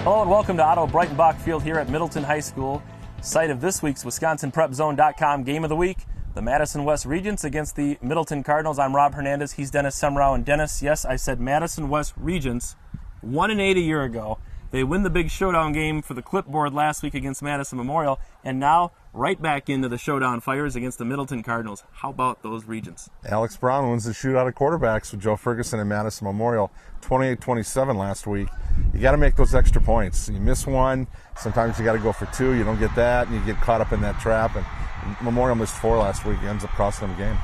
Hello and welcome to Otto Breitenbach Field here at Middleton High School, site of this week's WisconsinPrepZone.com Game of the Week, the Madison West Regents against the Middleton Cardinals. I'm Rob Hernandez. He's Dennis Semrau. And Dennis, yes, I said Madison West Regents, 1-8 a year ago. They win the big showdown game for the clipboard last week against Madison Memorial, and now right back into the showdown fires against the Middleton Cardinals. How about those Regents? Alex Brown wins the shootout of quarterbacks with Joe Ferguson and Madison Memorial, 28-27 last week. You got to make those extra points. You miss one, sometimes you got to go for two. You don't get that, and you get caught up in that trap. And Memorial missed 4 last week. It ends up costing them a game.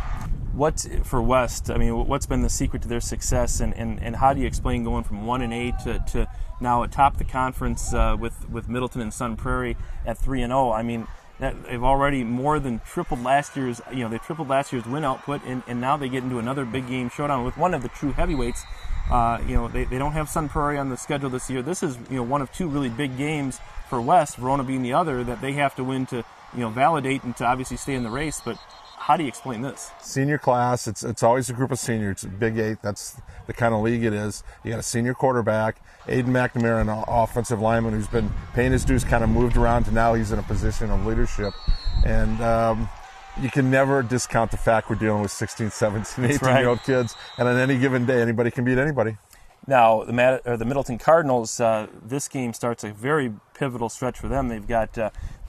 What for West? I mean, what's been the secret to their success, and how do you explain going from 1-8 to now atop the conference with Middleton and Sun Prairie at 3-0? I mean, they've already more than tripled last year's. They tripled last year's win output, and now they get into another big game showdown with one of the true heavyweights. They don't have Sun Prairie on the schedule this year. This is one of 2 really big games for West, Verona being the other, that they have to win to validate and to obviously stay in the race. But how do you explain this? Senior class, it's always a group of seniors. It's a Big 8, that's the kind of league it is. You got a senior quarterback, Aiden McNamara, an offensive lineman who's been paying his dues, kind of moved around to now he's in a position of leadership. And you can never discount the fact we're dealing with 16, 17, 18-year-old kids, and on any given day, anybody can beat anybody. Now, the Middleton Cardinals, this game starts a very pivotal stretch for them. They've got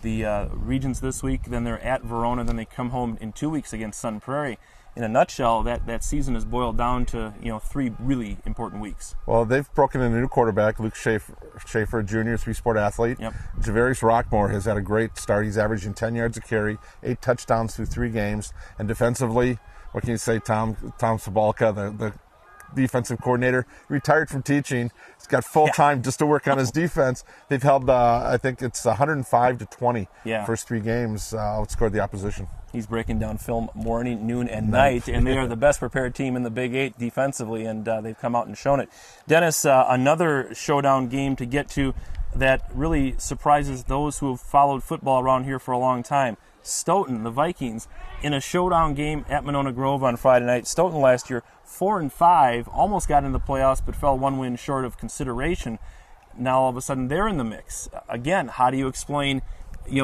the Regents this week, then they're at Verona, then they come home in 2 weeks against Sun Prairie. In a nutshell, that season is boiled down to 3 really important weeks. Well, they've broken in a new quarterback, Luke Schaefer Jr., 3-sport athlete. Yep. Javarius Rockmore has had a great start. He's averaging 10 yards a carry, 8 touchdowns through 3 games. And defensively, what can you say, Tom Sabalka, the defensive coordinator, retired from teaching. He's got full time just to work on his defense. They've held, I think it's 105-20 first 3 games, outscored the opposition. He's breaking down film morning, noon, and night, and they are the best prepared team in the Big 8 defensively, and they've come out and shown it. Dennis, another showdown game to get to that really surprises those who have followed football around here for a long time. Stoughton, the Vikings, in a showdown game at Monona Grove on Friday night. Stoughton last year, 4-5, almost got in the playoffs, but fell 1 win short of consideration. Now all of a sudden they're in the mix. Again, how do you explain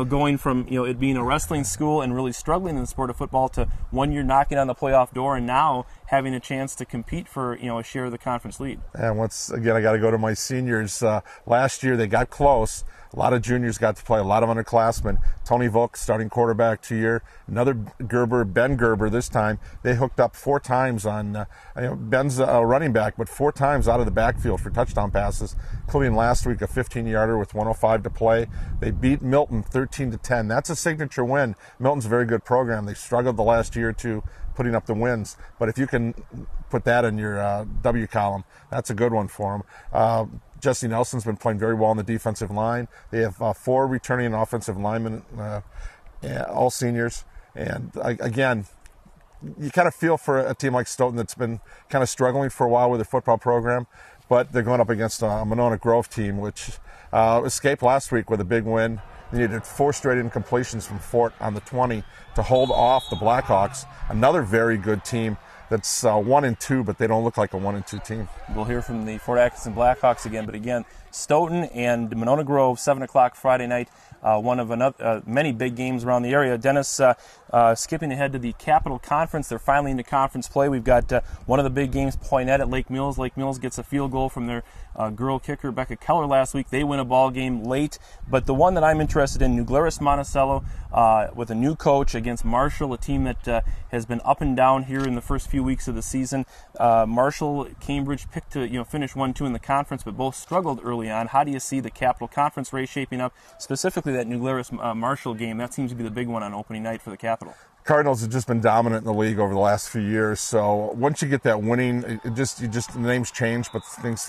going from it being a wrestling school and really struggling in the sport of football to 1 year knocking on the playoff door and now having a chance to compete for a share of the conference lead? And once again, I got to go to my seniors. Last year they got close. A lot of juniors got to play, a lot of underclassmen. Tony Volk, starting quarterback 2 year. Another Gerber, Ben Gerber this time. They hooked up 4 times on, Ben's a running back, but 4 times out of the backfield for touchdown passes, including last week a 15-yarder with 1:05 to play. They beat Milton 13-10. That's a signature win. Milton's a very good program. They struggled the last year or two putting up the wins, but if you can put that in your W column, that's a good one for them. Jesse Nelson's been playing very well on the defensive line. They have 4 returning offensive linemen, all seniors. And again, you kind of feel for a team like Stoughton that's been kind of struggling for a while with their football program, but they're going up against a Monona Grove team, which escaped last week with a big win. They needed 4 straight incompletions from Fort on the 20 to hold off the Blackhawks, another very good team that's 1-2, but they don't look like a 1-2 team. We'll hear from the Fort Atkinson Blackhawks again, but again, Stoughton and Monona Grove, 7 o'clock Friday night, one of many big games around the area. Dennis, skipping ahead to the Capital Conference, they're finally into conference play. We've got one of the big games, Poinette at Lake Mills. Lake Mills gets a field goal from their girl kicker, Becca Keller, last week. They win a ball game late, but the one that I'm interested in, New Glarus Monticello, with a new coach against Marshall, a team that has been up and down here in the first few weeks of the season. Marshall, Cambridge picked to finish 1-2 in the conference, but both struggled early on. How do you see the Capital Conference race shaping up, specifically that New Glarus Marshall game? That seems to be the big one on opening night for the Capital. Cardinals have just been dominant in the league over the last few years. So once you get that winning, the names change, but things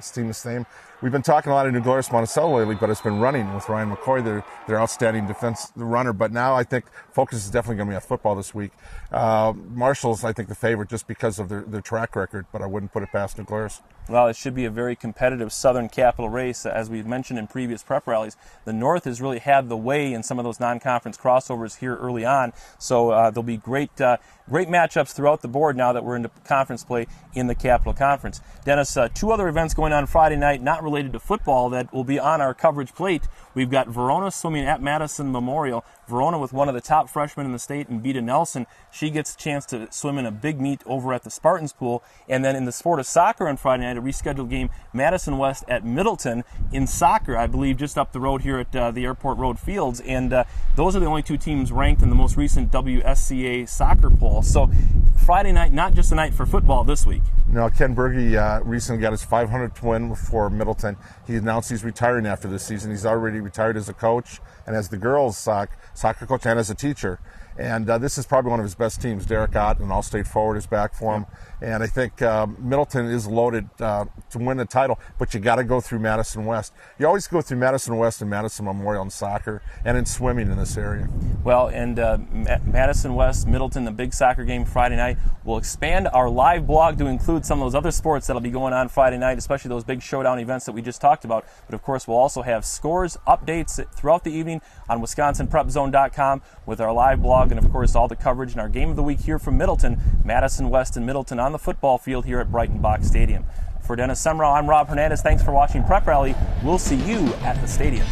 seem the same. We've been talking a lot of New Glarus Monticello lately, but it's been running with Ryan McCoy, their outstanding defense runner. But now I think focus is definitely going to be on football this week. Marshall's, I think, the favorite just because of their track record, but I wouldn't put it past New Glarus. Well, it should be a very competitive Southern Capital race. As we've mentioned in previous prep rallies, the North has really had the way in some of those non-conference crossovers here early on. So there'll be great matchups throughout the board now that we're into conference play in the Capital Conference. Dennis, 2 other events going on Friday night, not related to football that will be on our coverage plate. We've got Verona swimming at Madison Memorial. Verona with one of the top freshmen in the state, and Beta Nelson. She gets a chance to swim in a big meet over at the Spartans pool. And then in the sport of soccer on Friday night, a rescheduled game, Madison West at Middleton in soccer, I believe, just up the road here at the Airport Road Fields. And those are the only two teams ranked in the most recent WSCA soccer poll. So Friday night, not just a night for football this week. No, Ken Berge recently got his 500th win for Middleton. He announced he's retiring after this season. He's already retired as a coach and as the girls' soccer coach and as a teacher. And this is probably one of his best teams. Derek Ott, an all-state forward, is back for him. And I think Middleton is loaded to win the title, but you got to go through Madison West. You always go through Madison West and Madison Memorial in soccer and in swimming in this area. Well, and Madison West, Middleton, the big soccer game Friday night. We'll expand our live blog to include some of those other sports that'll be going on Friday night, especially those big showdown events that we just talked about. But of course, we'll also have scores, updates throughout the evening on WisconsinPrepZone.com with our live blog, and of course all the coverage and our game of the week here from Middleton, Madison West and Middleton on the football field here at Brighton Bach Stadium. For Dennis Semrau, I'm Rob Hernandez. Thanks for watching Prep Rally. We'll see you at the stadium.